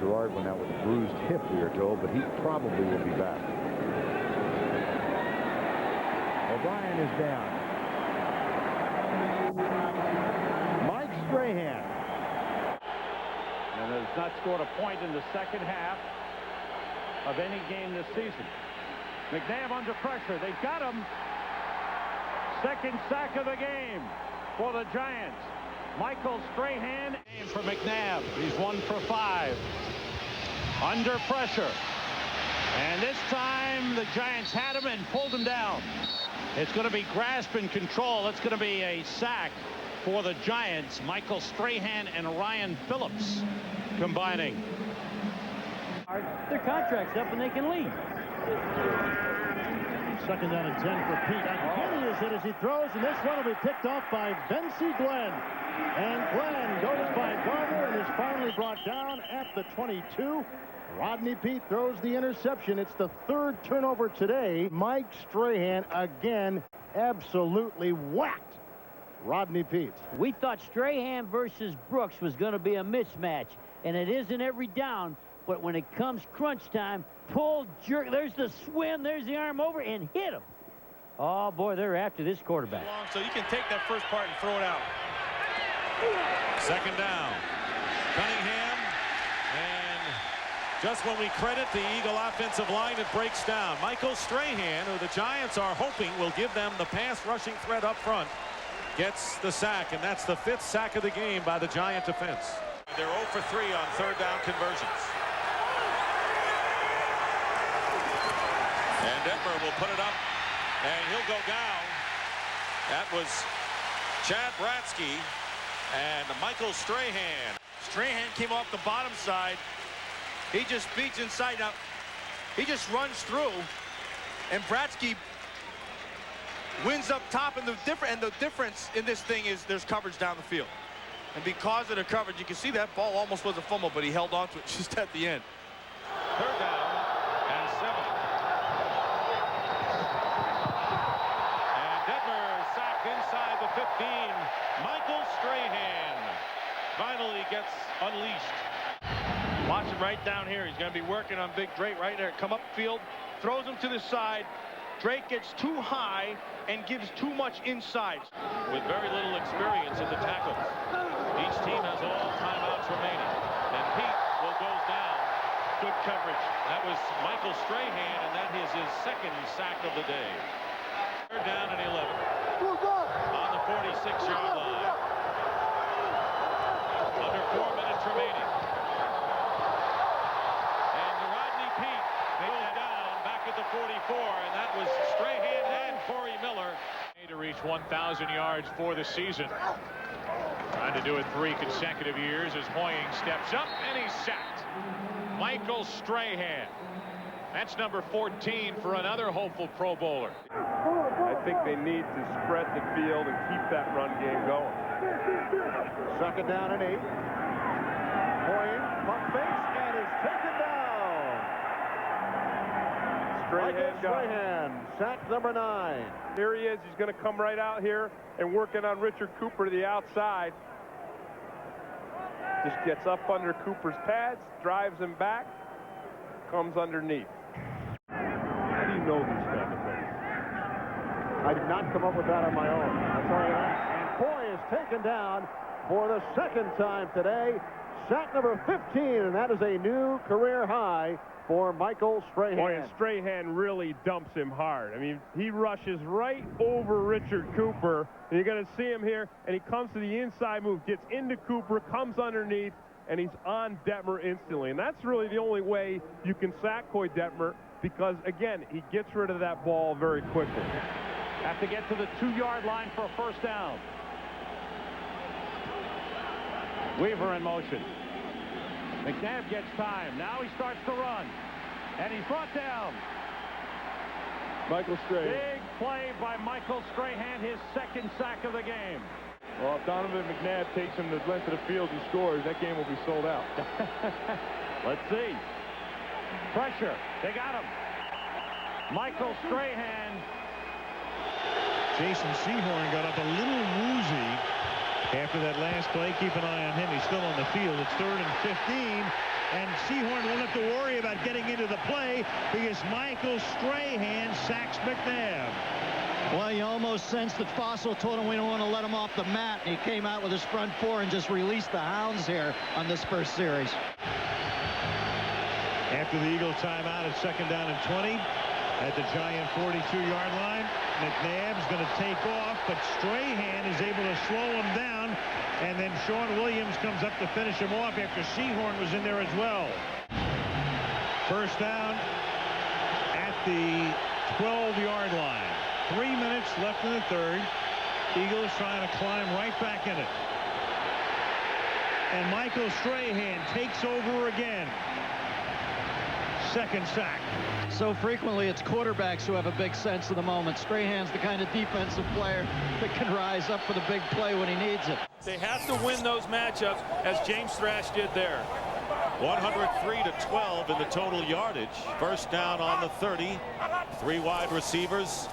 Sherrard went out with a bruised hip, we are told, but he probably will be back. O'Brien is down. Mike Strahan. And has not scored a point in the second half of any game this season. McNabb under pressure. They've got him. Second sack of the game for the Giants. Michael Strahan for McNabb. He's 1 for 5. Under pressure. And this time the Giants had him and pulled him down. It's going to be grasp and control. It's going to be a sack for the Giants. Michael Strahan and Ryan Phillips combining. Their contract's up and they can leave. Second down and 10 for Pete. Kenny is hit as he throws, and this one will be picked off by Bensie Glenn. And Glenn goes by Gardner and is finally brought down at the 22. Rodney Peete throws the interception. It's the 3rd turnover today. Mike Strahan again absolutely whacked Rodney Peete. We thought Strahan versus Brooks was going to be a mismatch, and it isn't every down, but when it comes crunch time, pull, jerk, there's the swim, there's the arm over, and hit him. Oh, boy, they're after this quarterback. So you can take that first part and throw it out. Second down. Cunningham, and just when we credit the Eagle offensive line, it breaks down. Michael Strahan, who the Giants are hoping will give them the pass rushing threat up front, gets the sack, and that's the 5th sack of the game by the Giant defense. They're 0 for 3 on 3rd down conversions. And Detmer will put it up, and he'll go down. That was Chad Bratsky and Michael Strahan. Strahan came off the bottom side. He just beats inside. Now, he just runs through, and Bratsky wins up top, and the difference in this thing is there's coverage down the field. And because of the coverage, you can see that ball almost was a fumble, but he held on to it just at the end. 3rd down and 7. And Detmer sacked inside the 15. Michael Strahan finally gets unleashed. Watch him right down here. He's going to be working on Big Drake right there. Come up field, throws him to the side. Drake gets too high and gives too much inside. With very little experience at the tackles. Each team has all timeouts remaining. And Pete goes down. Good coverage. That was Michael Strahan, and that is his 2nd sack of the day. 3rd down and 11. On the 46-yard line. Under 4 minutes remaining. And Rodney Peete goes down back at the 44, and that was Strahan and Corey Miller. To reach 1,000 yards for the season. Trying to do it 3 consecutive years as Hoying steps up, and he's sacked. Michael Strahan. That's number 14 for another hopeful Pro Bowler. I think they need to spread the field and keep that run game going. 2nd down and 8. Hoying, pump fakes, and is taken down. Michael Strahan, sack number 9. Here he is. He's going to come right out here and working on Richard Cooper to the outside. Just gets up under Cooper's pads, drives him back, comes underneath. How do you know these kind of things? I did not come up with that on my own. I'll tell you that. And Foy is taken down for the 2nd time today. Sack number 15, and that is a new career high for Michael Strahan. Boy, and Strahan really dumps him hard. I mean, he rushes right over Richard Cooper. And you're going to see him here, and he comes to the inside move, gets into Cooper, comes underneath, and he's on Detmer instantly. And that's really the only way you can sack Koy Detmer, because, again, he gets rid of that ball very quickly. Have to get to the 2-yard line for a 1st down. Weaver in motion. McNabb gets time. Now he starts to run. And he's brought down. Michael Strahan. Big play by Michael Strahan, his 2nd sack of the game. Well, if Donovan McNabb takes him the length of the field and scores, that game will be sold out. Let's see. Pressure. They got him. Michael Strahan. Jason Sehorn got up a little woozy after that last play. Keep an eye on him. He's still on the field. It's 3rd and 15. and Sehorn won't have to worry about getting into the play because Michael Strahan sacks McNabb. Well, you almost sensed that Fossil told him we don't want to let him off the mat, and he came out with his front four and just released the hounds here on this first series. After the Eagle timeout at 2nd down and 20 at the Giant 42-yard line, McNabb's going to take off, but Strahan is able to slow him down, and then Sean Williams comes up to finish him off after Sehorn was in there as well. First down at the 12-yard line. 3 minutes left in the third. Eagles trying to climb right back in it. And Michael Strahan takes over again. Second sack. So frequently it's quarterbacks who have a big sense of the moment. Strahan's the kind of defensive player that can rise up for the big play when he needs it. They have to win those matchups, as James Thrash did there. 103-12 in the total yardage. First down on the 30. 3 wide receivers.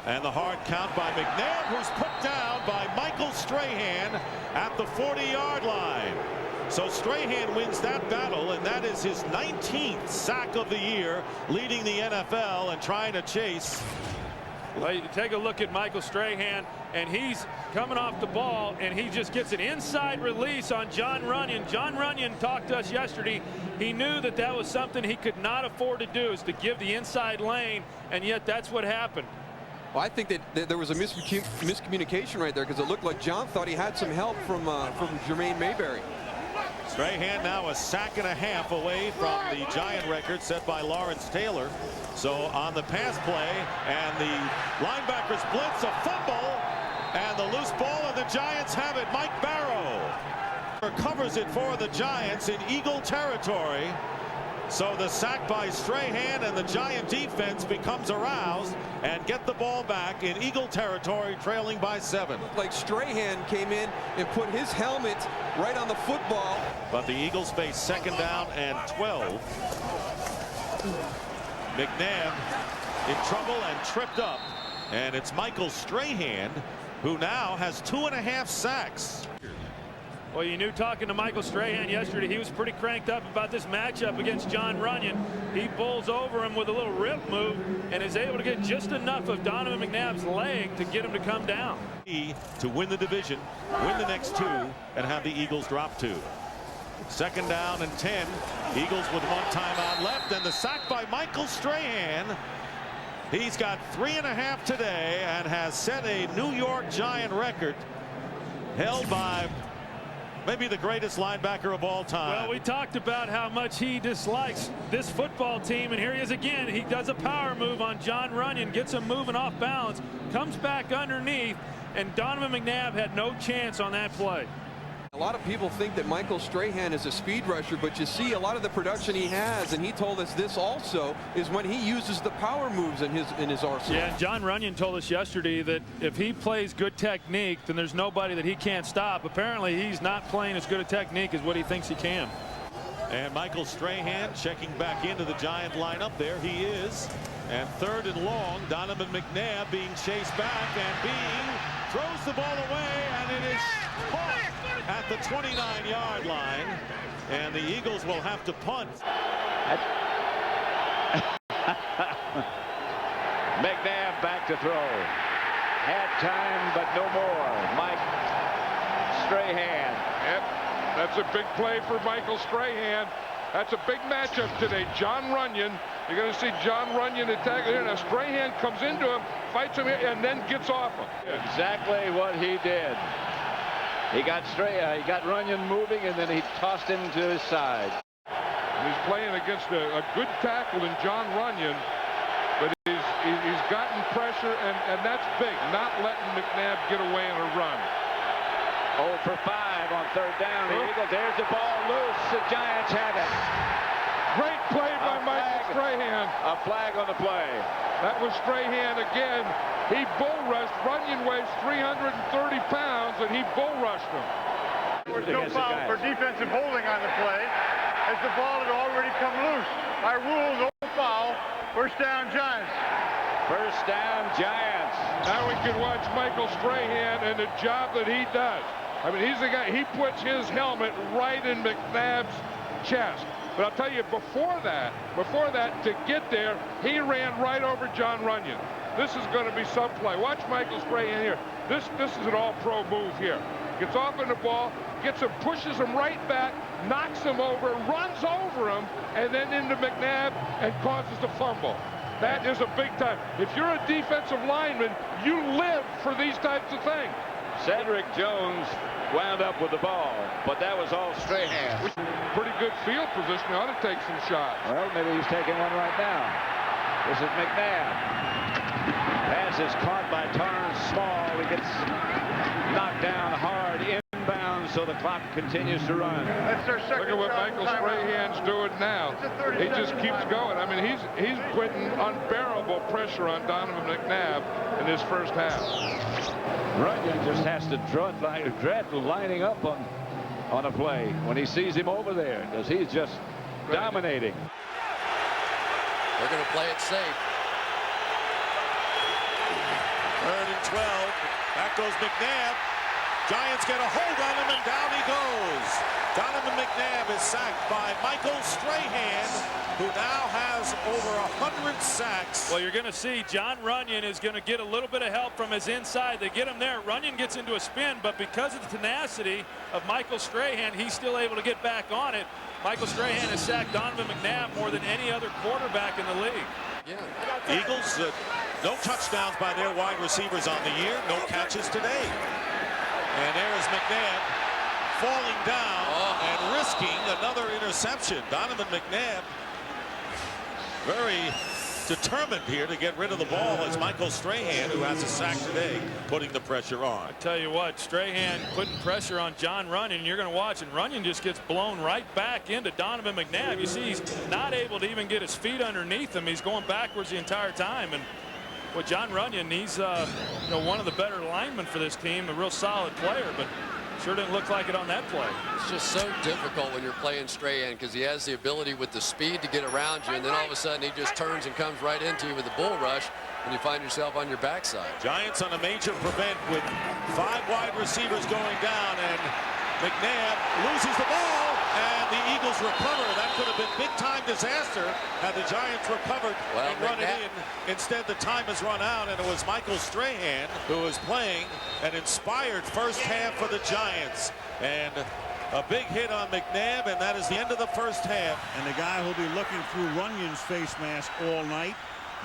And the hard count by McNabb, who's put down by Michael Strahan at the 40-yard line. So Strahan wins that battle, and that is his 19th sack of the year, leading the NFL and trying to chase. Well, you take a look at Michael Strahan, and he's coming off the ball, and he just gets an inside release on John Runyon. John Runyon talked to us yesterday. He knew that that was something he could not afford to do, is to give the inside lane, and yet that's what happened. Well, I think that there was a miscommunication right there, because it looked like John thought he had some help from Jermaine Mayberry. Strahan now a sack and a half away from the Giant record set by Lawrence Taylor. So on the pass play, and the linebackers blitz, a fumble, and the loose ball, and the Giants have it. Mike Barrow recovers it for the Giants in Eagle territory. So the sack by Strahan, and the Giant defense becomes aroused and get the ball back in Eagle territory, trailing by 7. Like Strahan came in and put his helmet right on the football. But the Eagles face 2nd down and 12. McNabb in trouble and tripped up, and it's Michael Strahan who now has 2.5 sacks. Well, you knew, talking to Michael Strahan yesterday, he was pretty cranked up about this matchup against John Runyon. He bowls over him with a little rip move and is able to get just enough of Donovan McNabb's leg to get him to come down. To win the division, win the next 2, and have the Eagles drop 2. 2nd down and 10. Eagles with 1 timeout left, and the sack by Michael Strahan. He's got 3.5 today and has set a New York Giant record held by maybe the greatest linebacker of all time. Well, we talked about how much he dislikes this football team, and here he is again. He does a power move on John Runyon, gets him moving off balance, comes back underneath, and Donovan McNabb had no chance on that play. A lot of people think that Michael Strahan is a speed rusher, but you see a lot of the production he has, and he told us this also, is when he uses the power moves in his arsenal. Yeah, John Runyon told us yesterday that if he plays good technique, then there's nobody that he can't stop. Apparently, he's not playing as good a technique as what he thinks he can. And Michael Strahan checking back into the Giant lineup. There he is. And 3rd and long, Donovan McNabb being chased back, and throws the ball away, and it is caught at the 29-yard line, and the Eagles will have to punt. McNabb back to throw. Had time, but no more. Mike Strahan. Yep, that's a big play for Michael Strahan. That's a big matchup today. John Runyon. You're going to see John Runyon attack here. Now Strahan comes into him, fights him, and then gets off him. Exactly what he did. He got Strahan, he got Runyon moving, and then he tossed him to his side. And he's playing against a good tackle in John Runyon, but he's gotten pressure, and that's big. Not letting McNabb get away on a run. 0 for 5 on 3rd down. The Eagles, there's the ball loose. The Giants have it. Great play by Michael Strahan. A flag on the play. That was Strahan again. He bull rushed. Runyon weighs 330 pounds, and he bull rushed him. There was no foul for defensive holding on the play, as the ball had already come loose. By rule, no foul. First down, Giants. First down, Giants. Now we can watch Michael Strahan and the job that he does. I mean, he's the guy, he puts his helmet right in McNabb's chest. But I'll tell you, before that, to get there, he ran right over John Runyon. This is going to be some play. Watch Michael Strahan here. This is an all-pro move here. Gets off on the ball, gets him, pushes him right back, knocks him over, runs over him, and then into McNabb and causes the fumble. That is a big time. If you're a defensive lineman, you live for these types of things. Cedric Jones wound up with the ball, but that was all Strahan. Pretty good field position. He ought to take some shots. Well, maybe he's taking one right now. This is McNabb. Pass is caught by Torrance Small. He gets knocked down hard inbounds, so the clock continues to run. Look at what Michael Strahan's doing now. He just keeps going. I mean, he's putting unbearable pressure on Donovan McNabb in this first half. Runyon just has to dread lining up on a play when he sees him over there, because he's just dominating. They're going to play it safe. 3rd and 12. Back goes McNabb. Giants get a hold on him, and down he goes. Donovan McNabb is sacked by Michael Strahan, who now has over 100 sacks. Well, you're going to see John Runyon is going to get a little bit of help from his inside. They get him there. Runyon gets into a spin, but because of the tenacity of Michael Strahan, he's still able to get back on it. Michael Strahan has sacked Donovan McNabb more than any other quarterback in the league. Yeah. Eagles, no touchdowns by their wide receivers on the year. No catches today. And there is McNabb falling down and risking another interception. Donovan McNabb very determined here to get rid of the ball as Michael Strahan, who has a sack today, putting the pressure on. I tell you what, Strahan putting pressure on John Runyon. You're going to watch, and Runyon just gets blown right back into Donovan McNabb. You see, he's not able to even get his feet underneath him. He's going backwards the entire time. And with John Runyon, he's one of the better linemen for this team, a real solid player, but sure didn't look like it on that play. It's just so difficult when you're playing Strahan, because he has the ability with the speed to get around you, and then all of a sudden he just turns and comes right into you with the bull rush, and you find yourself on your backside. Giants on a major prevent with 5 wide receivers going down, and McNabb loses the ball, and the Eagles recover. That could have been big-time disaster had the Giants recovered and run it in. Instead, the time has run out, and it was Michael Strahan who was playing an inspired first half for the Giants. And a big hit on McNabb, and that is the end of the first half. And the guy who'll be looking through Runyon's face mask all night,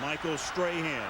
Michael Strahan.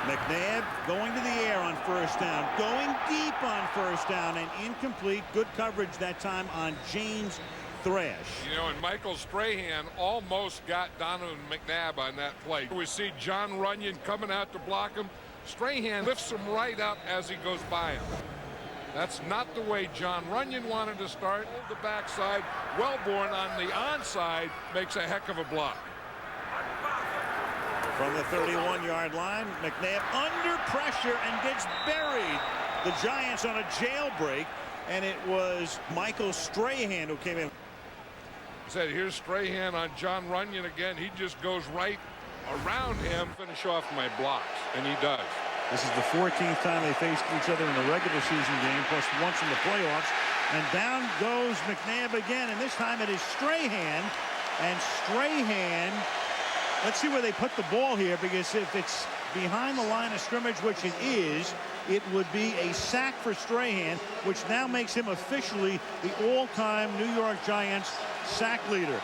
McNabb going to the air on first down, going deep on first down, and incomplete. Good coverage that time on James Thrash. You know, and Michael Strahan almost got Donovan McNabb on that play. We see John Runyon coming out to block him. Strahan lifts him right up as he goes by him. That's not the way John Runyon wanted to start. The backside, Wellborn on the onside makes a heck of a block. From the 31-yard line, McNabb under pressure and gets buried. The Giants on a jailbreak, and it was Michael Strahan who came in. Said here's Strahan on John Runyon again. He just goes right around him. Finish off my blocks, and he does. This is the 14th time they faced each other in the regular season game, plus once in the playoffs. And down goes McNabb again, and this time it is Strahan. And Strahan, let's see where they put the ball here, because if it's behind the line of scrimmage, which it is, it would be a sack for Strahan, which now makes him officially the all-time New York Giants sack leader.